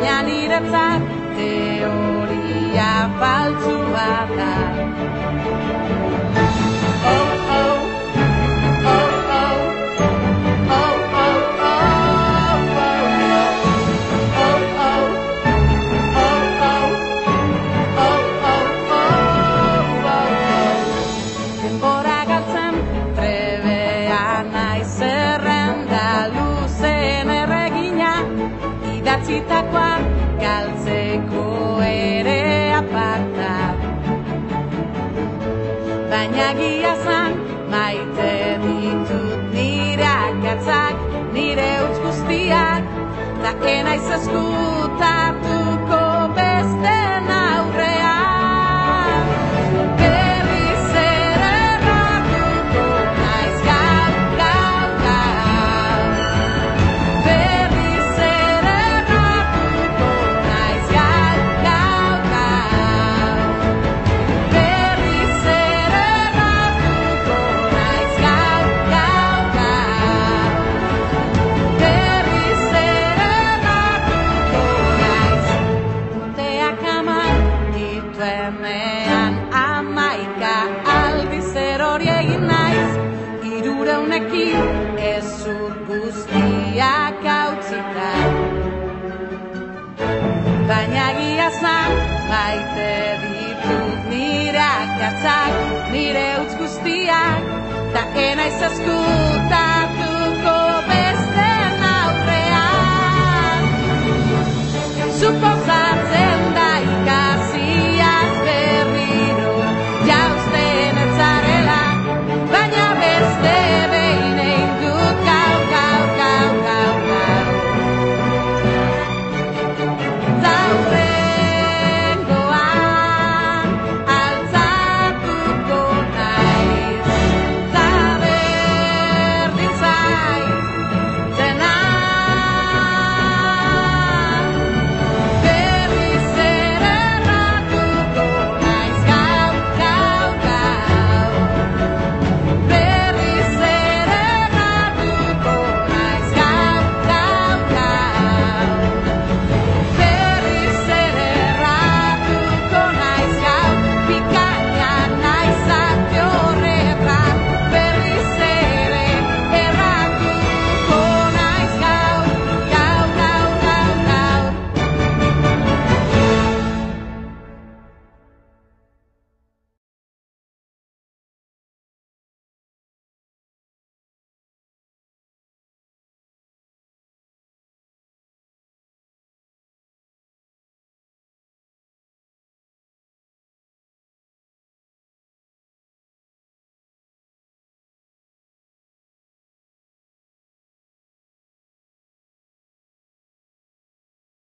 baina niretzat teoria faltsua da. Idatzitakoak galtzeko ere aparta, baina gia zan maite ditut nire akatzak, nire utz guztiak, ta enaiz ezkutatuko besten aurrean. Berriz ere erratuko naiz gau, gau, gau. Berriz ere erratuko naiz gau, gau, gau. Berriz ere erratuko naiz gau, gau, gau. Berriz ere erratuko naiz. Urteak hamar dituenean 11 aldiz erori egin naiz, 300ekin ezur guztiak hautsita. Baina egia zan maite ditut nire akatzak, nire utz guztiak, ta enaiz ezkutatuko besten aurrean. Suposatzen da